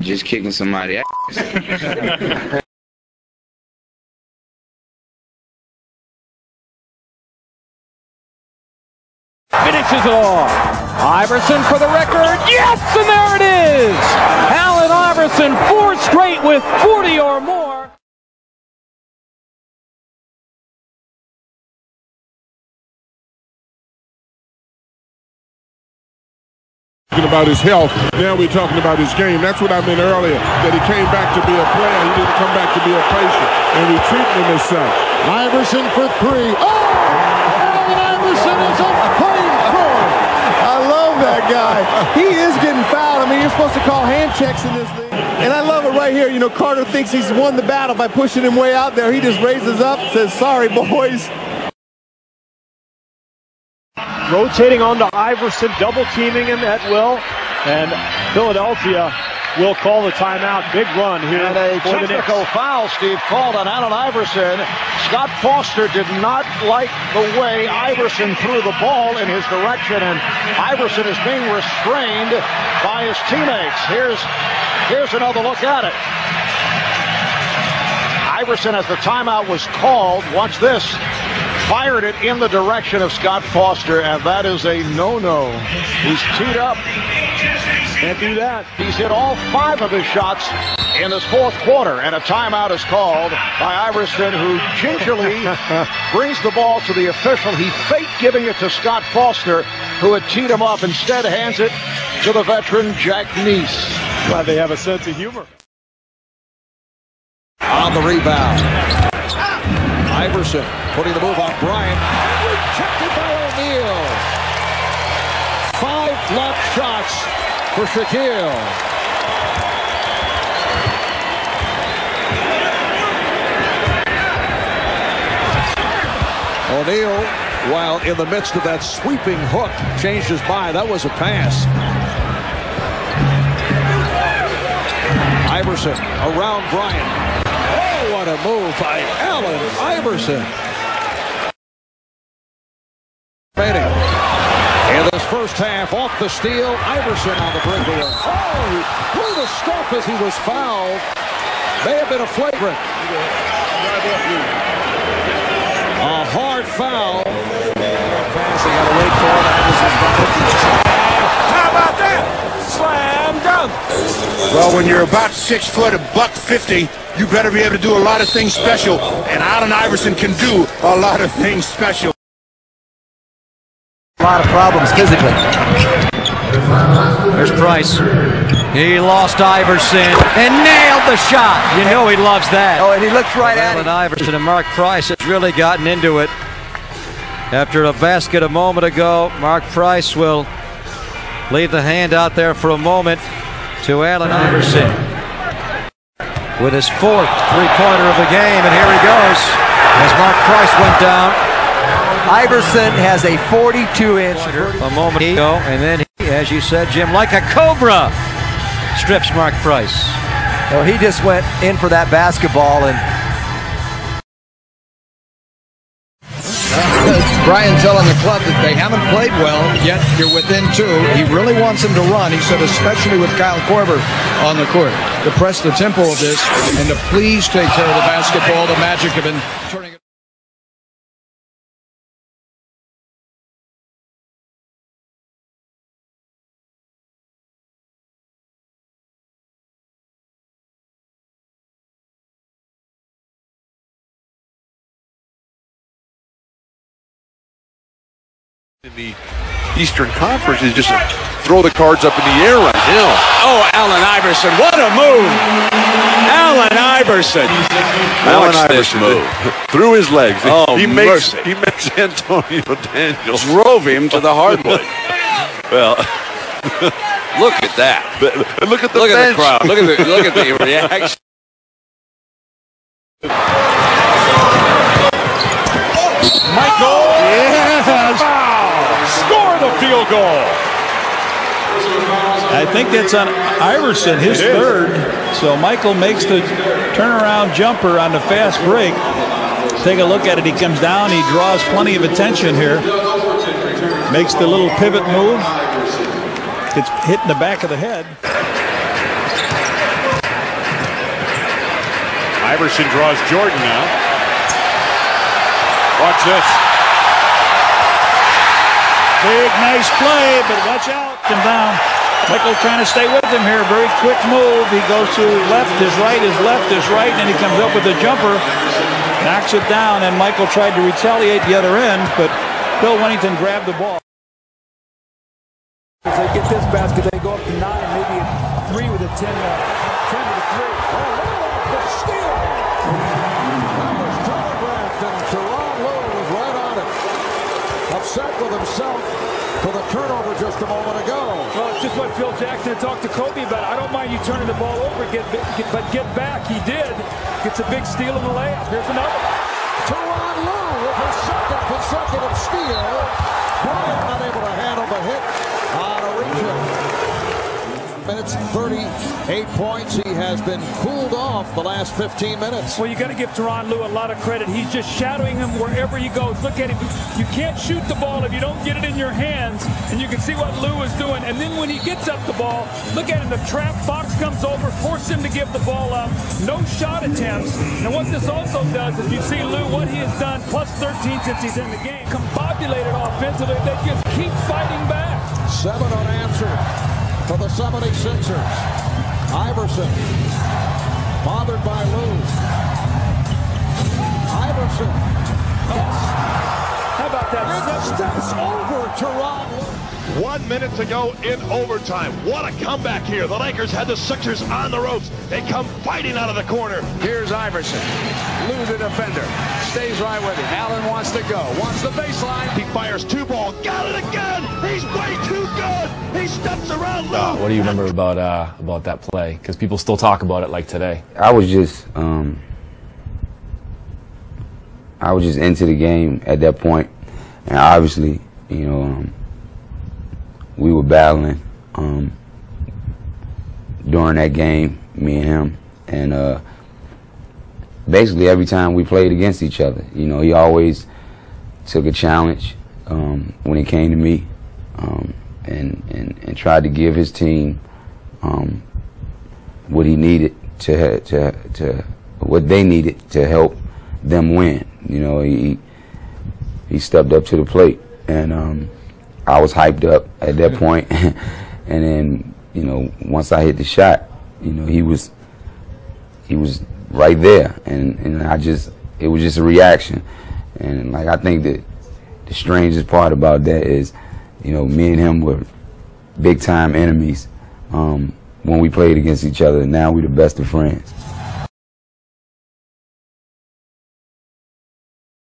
just kicking somebody's ass. Finishes it off. Iverson for the record. Yes, and there it is. Allen Iverson, 4 straight with 40 or more. About his health, now we're talking about his game. That's what I meant earlier, that he came back to be a player. He didn't come back to be a patient, and we treat him as such. Iverson for 3. Oh! Allen Iverson is a flamethrower. I love that guy. He is getting fouled. I mean, you're supposed to call hand checks in this thing. And I love it right here. You know, Carter thinks he's won the battle by pushing him way out there. He just raises up, says, sorry, boys. Rotating on to Iverson, double teaming him at will, and Philadelphia will call the timeout. Big run here. And a technical foul, Steve, called on Allen Iverson. Scott Foster did not like the way Iverson threw the ball in his direction, and Iverson is being restrained by his teammates. Here's another look at it. Iverson, as the timeout was called, watch this, fired it in the direction of Scott Foster, and that is a no-no. He's teed up. Can't do that. He's hit all 5 of his shots in this 4th quarter, and a timeout is called by Iverson, who gingerly brings the ball to the official. He faked giving it to Scott Foster, who had teed him up. Instead, hands it to the veteran Jack Neese. Glad they have a sense of humor. On the rebound, Iverson putting the move on Bryant. Rejected by O'Neal. 5 blocked shots for Shaquille. O'Neal, while in the midst of that sweeping hook, changed his mind. That was a pass. Iverson around Bryant. Oh, what a move by Allen Iverson. In this first half, off the steal, Iverson on the breakaway. Oh, through the stuff as he was fouled. May have been a flagrant. A hard foul. Passing got to wait for it. How about that? Slam dunk. Well, when you're about 6 foot, $150, you better be able to do a lot of things special, and Allen Iverson can do a lot of things special. A lot of problems physically. There's Price. He lost Iverson and nailed the shot. You know he loves that. Oh, and he looks right at it. Iverson and Mark Price has really gotten into it. After a basket a moment ago, Mark Price will leave the hand out there for a moment to Allen Iverson with his 4th three-pointer of the game, and here he goes as Mark Price went down. Iverson has a 42-inch a moment ago, and then he, as you said, Jim, like a cobra, strips Mark Price. Well, he just went in for that basketball, and Brian telling the club that they haven't played well, yet you're within 2. He really wants them to run. He said, especially with Kyle Korver on the court, to press the tempo of this and to please take care of the basketball. The Magic have been turning it. In the Eastern Conference is just throw the cards up in the air right now. Oh, Allen Iverson, what a move! Allen Iverson. Allen Iverson move through his legs. Oh, he makes Antonio Daniels drove him to the hardwood. Well, look at that. Look at the crowd. Look at the reaction. Michael. Yes. Score the field goal. I think that's on Iverson, his 3rd. So Michael makes the turnaround jumper on the fast break. Take a look at it. He comes down. He draws plenty of attention here. Makes the little pivot move. It's hitting the back of the head. Iverson draws Jordan now. Watch this. Big, nice play, but watch out. Him down. Michael trying to stay with him here. Very quick move. He goes to left, his right, his left, his right, and he comes up with a jumper. Knocks it down, and Michael tried to retaliate the other end, but Bill Wennington grabbed the ball. If they get this basket, they go up to 9, maybe 3 with a 10 to 3. Oh, the steal! That was telegraphed, and Teron Lue was right on it. Upset with himself for the turnover just a moment ago. Well, it's just what Phil Jackson had talked to Kobe about. I don't mind you turning the ball over, but get back. He did. Gets a big steal in the layup. Here's another. Teron Lue with his second consecutive steal. Bryant not able to handle the hit on a reach. Minutes, 38 points. He has been cooled off the last 15 minutes. Well, you got to give Teron Lue a lot of credit. He's just shadowing him wherever he goes. Look at him. You can't shoot the ball if you don't get it in your hands, and you can see what Lue is doing. And then when he gets up the ball, look at him. The trap. Fox comes over, force him to give the ball up. No shot attempts. And what this also does is you see Lue, what he has done, plus 13 since he's in the game. Combobulated offensively. They just keep fighting back. 7 unanswered for the 76ers. Iverson, bothered by Lue. Iverson. How about that? Steps over Teron Lue. 1 minute to go in overtime. What a comeback here. The Lakers had the Sixers on the ropes. They come fighting out of the corner. Here's Iverson. Lue the defender. Stays right with him. Allen wants to go. Wants the baseline. He fires 2 ball. Got it again. He's way too good. He steps around Lue. What do you remember about that play? Because people still talk about it like today. I was just into the game at that point, and obviously, you know, we were battling during that game, me and him, and basically every time we played against each other, you know, he always took a challenge when it came to me, and tried to give his team what he needed to what they needed to help them win. You know, he stepped up to the plate, and I was hyped up at that point. And then, you know, once I hit the shot, you know, he was right there, and it was just a reaction. And like, I think that the strangest part about that is, you know, me and him were big time enemies when we played against each other, and now we're the best of friends.